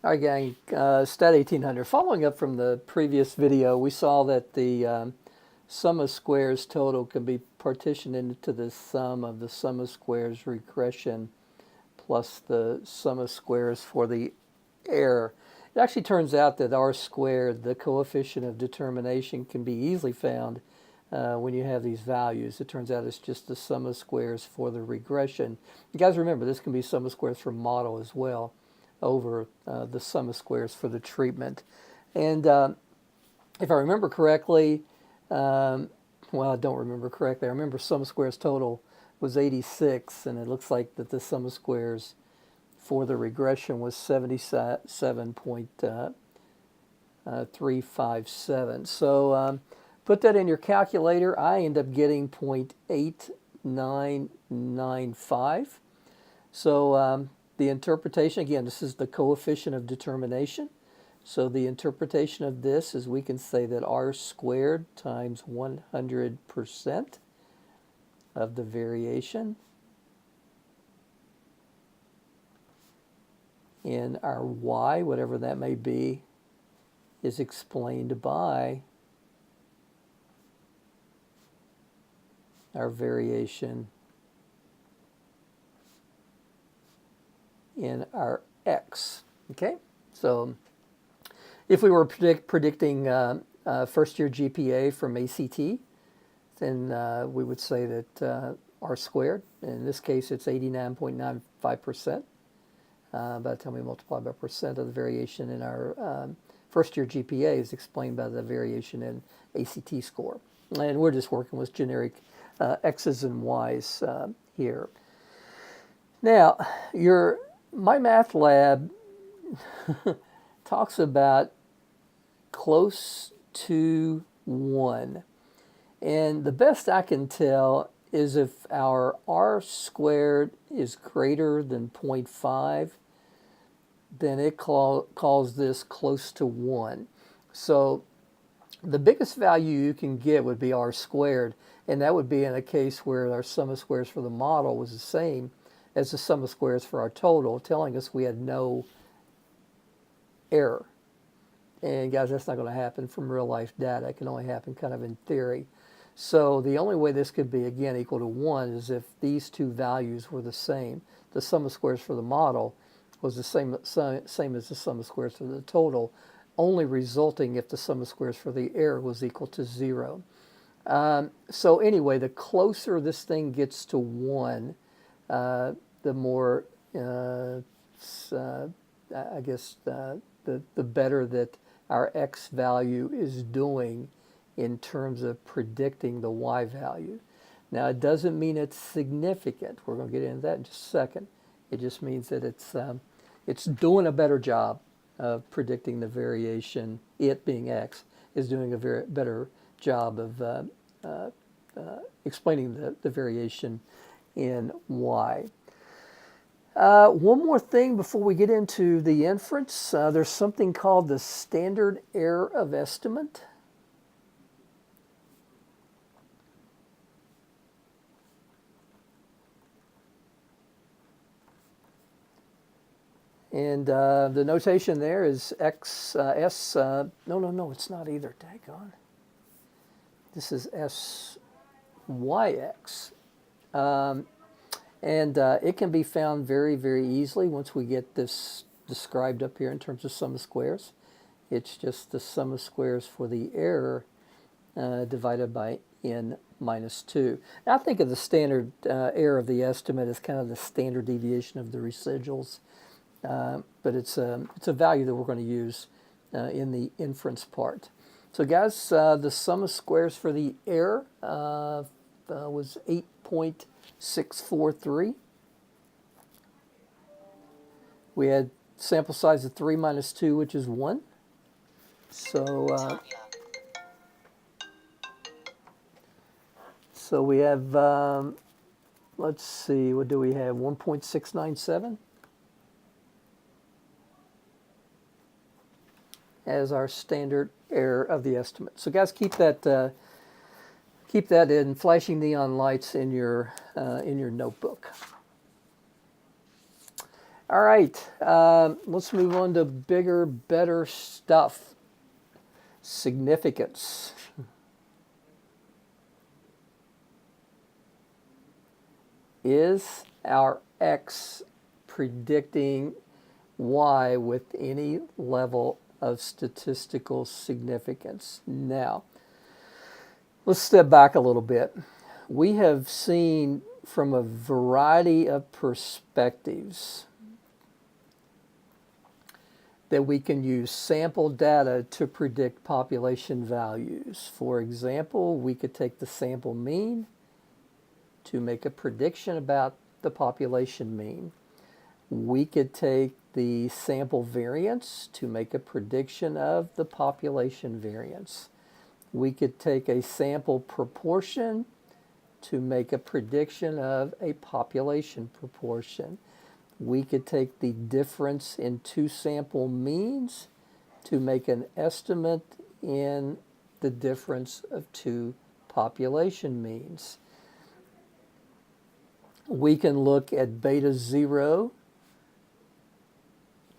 All right, gang, STAT1800. Following up from the previous video, we saw that the sum of squares total can be partitioned into the sum of the sum of squares regression plus the sum of squares for the error. It actually turns out that r squared, the coefficient of determination, can be easily found when you have these values. It turns out it's just the sum of squares for the regression. You guys remember, this can be sum of squares for model as well, over the sum of squares for the treatment. And if I remember correctly, well, I don't remember correctly. I remember sum of squares total was 86, and it looks like that the sum of squares for the regression was 77.357. So put that in your calculator. I end up getting 0.8995. So the interpretation, again, this is the coefficient of determination. So the interpretation of this is we can say that r squared times 100% of the variation in our y, whatever that may be, is explained by our variation in our x. Okay, so if we were predicting first year GPA from ACT, then we would say that r squared, in this case it's 89.95%. By the time we multiply by percent of the variation in our first year GPA is explained by the variation in ACT score. And we're just working with generic x's and y's here. Now, my math lab talks about close to 1. And the best I can tell is if our r squared is greater than 0.5, then it calls this close to 1. So the biggest value you can get would be r squared, and that would be in a case where our sum of squares for the model was the same as the sum of squares for our total, telling us we had no error. And guys, that's not going to happen from real life data. It can only happen kind of in theory. So the only way this could be, again, equal to 1 is if these two values were the same. The sum of squares for the model was the same as the sum of squares for the total, only resulting if the sum of squares for the error was equal to 0. So anyway, the closer this thing gets to 1, the more, I guess, the better that our x value is doing in terms of predicting the y value. Now, it doesn't mean it's significant. We're going to get into that in just a second. It just means that it's doing a better job of predicting the variation. It being x is doing a better job of explaining the variation in y. One more thing before we get into the inference. There's something called the standard error of estimate. And the notation there is x, s, no, it's not either, daggone. This is syx. And it can be found very, very easily once we get this described up here in terms of sum of squares. It's just the sum of squares for the error divided by n minus 2. Now, I think of the standard error of the estimate as kind of the standard deviation of the residuals. But it's a value that we're going to use in the inference part. So guys, the sum of squares for the error was 8.643. We had sample size of 3 minus 2, which is 1. So we have, let's see, what do we have, 1.697? As our standard error of the estimate. So guys, keep that in flashing neon lights in your notebook. All right, let's move on to bigger, better stuff. Significance. Is our X predicting Y with any level of statistical significance? Now, let's step back a little bit. We have seen from a variety of perspectives that we can use sample data to predict population values. For example, we could take the sample mean to make a prediction about the population mean. We could take the sample variance to make a prediction of the population variance. We could take a sample proportion to make a prediction of a population proportion. We could take the difference in two sample means to make an estimate in the difference of two population means. We can look at beta 0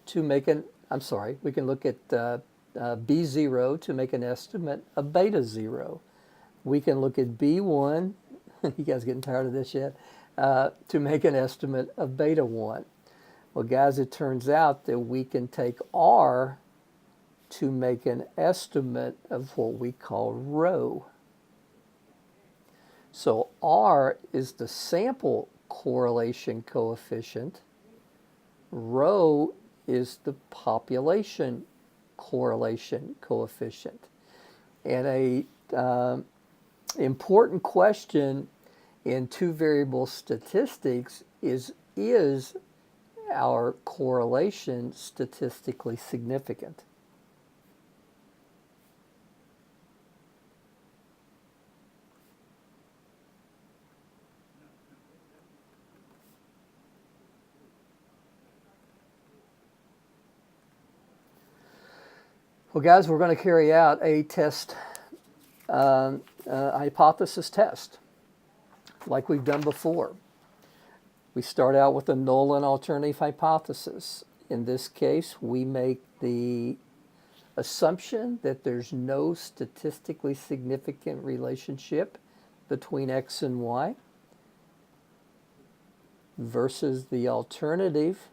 to make an, we can look at B0 to make an estimate of beta 0. We can look at B1, you guys getting tired of this yet? To make an estimate of beta 1. Well, guys, it turns out that we can take R to make an estimate of what we call rho. So R is the sample correlation coefficient. Rho is the population correlation coefficient. And a important question in two variable statistics is our correlation statistically significant? Well, guys, we're going to carry out a test, hypothesis test, like we've done before. We start out with a null and alternative hypothesis. In this case, we make the assumption that there's no statistically significant relationship between X and Y, versus the alternative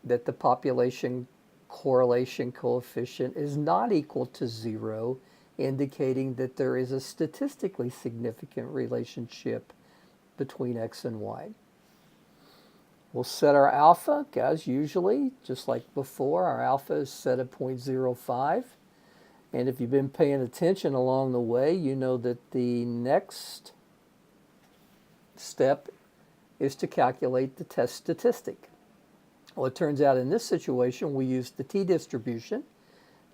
that the population correlation coefficient is not equal to 0, indicating that there is a statistically significant relationship between X and Y. We'll set our alpha, guys, usually, just like before, our alpha is set at 0.05. And if you've been paying attention along the way, you know that the next step is to calculate the test statistic. Well, it turns out in this situation, we use the t-distribution,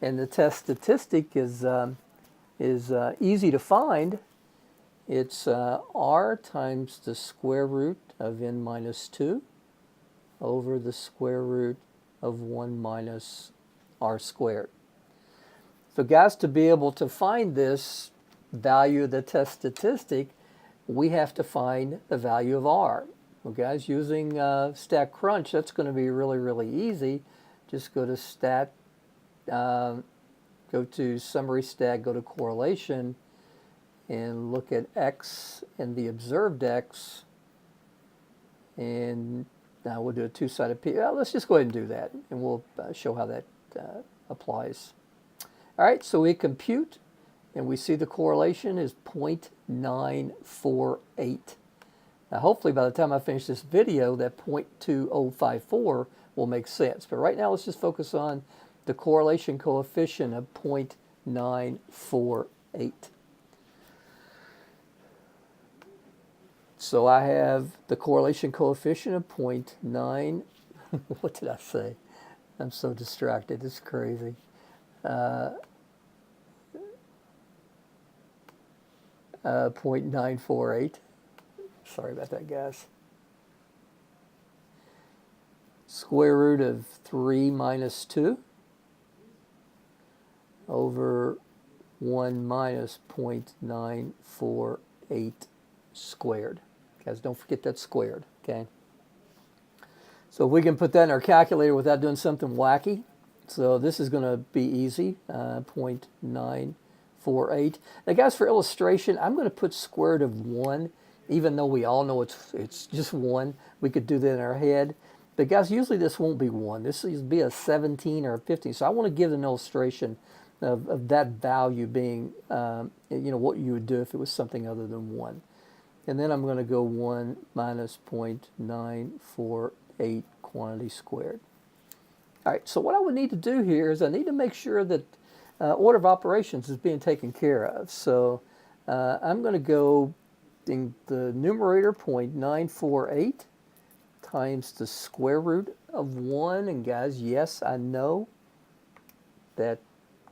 and the test statistic is easy to find. It's r times the square root of n minus 2 over the square root of 1 minus r squared. So guys, to be able to find this value of the test statistic, we have to find the value of r. Well, guys, using stat crunch, that's going to be really, really easy. Just go to stat, go to summary stat, go to correlation, and look at X and the observed X, and now we'll do a two-sided P. Let's just go ahead and do that, and we'll show how that applies. All right, so we compute, and we see the correlation is 0.948. Now, hopefully by the time I finish this video, that 0.2054 will make sense. But right now, let's just focus on the correlation coefficient of 0.948. So I have the correlation coefficient of 0.9. What did I say? I'm so distracted. It's crazy. 0.948. Sorry about that, guys. Square root of 3 minus 2 over 1 minus 0.948 squared. Guys, don't forget that squared, okay? So we can put that in our calculator without doing something wacky. So this is going to be easy, 0.948. Now guys, for illustration, I'm going to put square root of 1, even though we all know it's just 1. We could do that in our head. But guys, usually this won't be 1. This will be a 17 or a 15. So I want to give an illustration of that value being, what you would do if it was something other than 1. And then I'm going to go 1 minus 0.948 quantity squared. All right, so what I would need to do here is I need to make sure that order of operations is being taken care of. So I'm going to go in the numerator 0.948 times the square root of 1. And guys, yes, I know that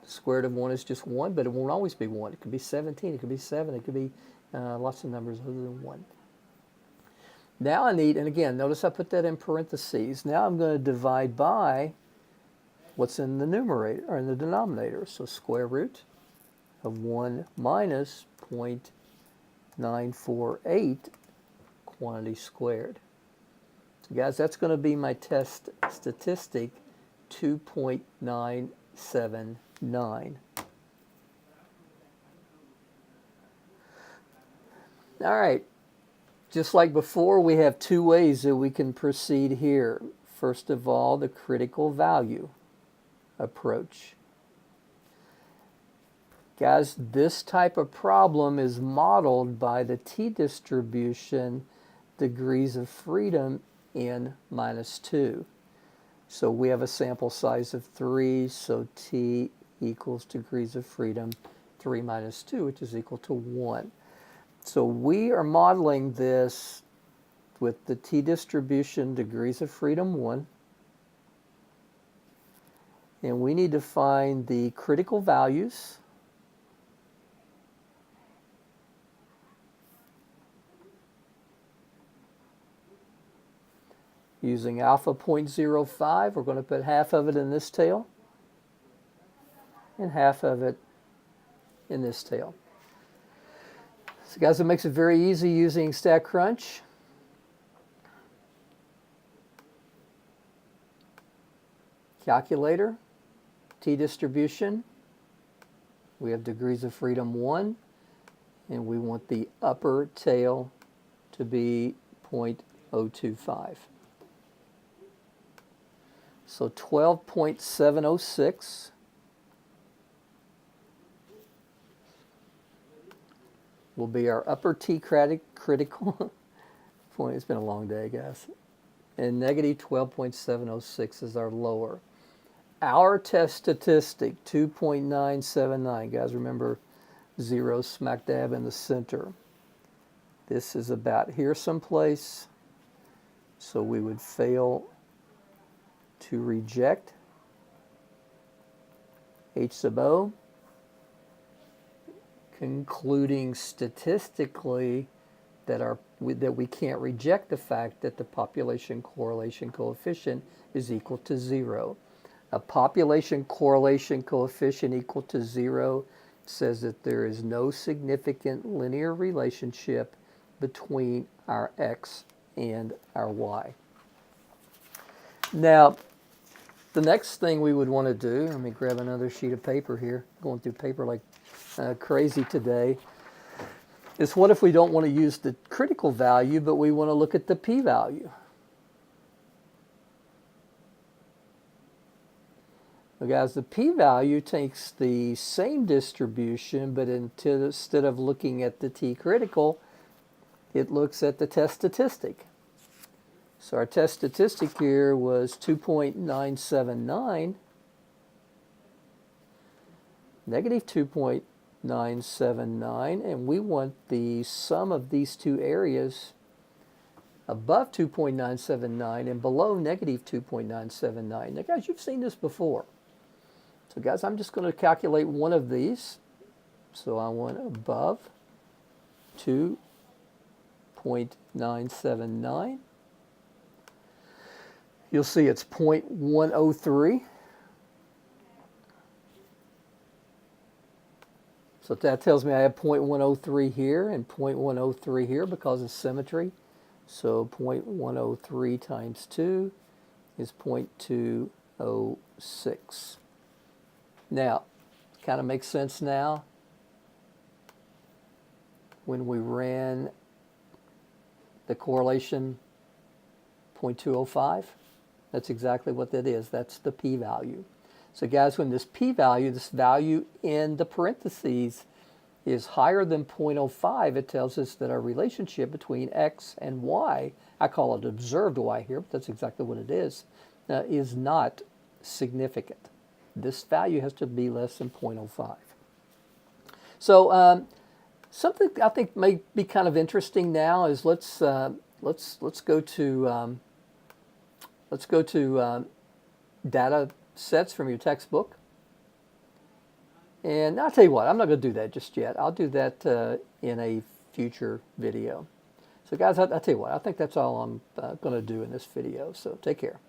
the square root of 1 is just 1, but it won't always be 1. It could be 17, it could be 7, it could be lots of numbers other than 1. Now I need, and again, notice I put that in parentheses. Now I'm going to divide by what's in the numerator, or in the denominator. So square root of 1 minus 0.948 quantity squared. So guys, that's going to be my test statistic 2.979. All right, just like before, we have two ways that we can proceed here. First of all, the critical value approach. Guys, this type of problem is modeled by the t-distribution degrees of freedom in -2. So we have a sample size of 3, so t equals degrees of freedom 3 minus 2, which is equal to 1. So we are modeling this with the t-distribution degrees of freedom 1. And we need to find the critical values using alpha 0.05. We're going to put half of it in this tail and half of it in this tail. So guys, it makes it very easy using StatCrunch. Calculator, t-distribution, we have degrees of freedom 1, and we want the upper tail to be 0.025. So 12.706 will be our upper t critical point. It's been a long day, guys. And negative 12.706 is our lower. Our test statistic, 2.979. Guys, remember 0 smack dab in the center. This is about here someplace. So we would fail to reject H sub O, concluding statistically that we can't reject the fact that the population correlation coefficient is equal to 0. A population correlation coefficient equal to 0 says that there is no significant linear relationship between our x and our y. Now, the next thing we would want to do, let me grab another sheet of paper here, going through paper like crazy today, is what if we don't want to use the critical value, but we want to look at the p-value? Well, guys, the p-value takes the same distribution, but instead of looking at the t-critical, it looks at the test statistic. So our test statistic here was 2.979, negative 2.979, and we want the sum of these two areas above 2.979 and below negative 2.979. Now, guys, you've seen this before. So, guys, I'm just going to calculate one of these. So I want above 2.979. You'll see it's 0.103. So that tells me I have 0.103 here and 0.103 here because of symmetry. So 0.103 times 2 is 0.206. Now, kind of makes sense now when we ran the correlation 0.205. That's exactly what that is. That's the p-value. So guys, when this p-value, this value in the parentheses, is higher than 0.05, it tells us that our relationship between x and y, I call it observed y here, but that's exactly what it is not significant. This value has to be less than 0.05. So something I think may be kind of interesting now is let's go to data sets from your textbook. And I'll tell you what, I'm not going to do that just yet. I'll do that in a future video. So guys, I'll tell you what, I think that's all I'm going to do in this video. So take care.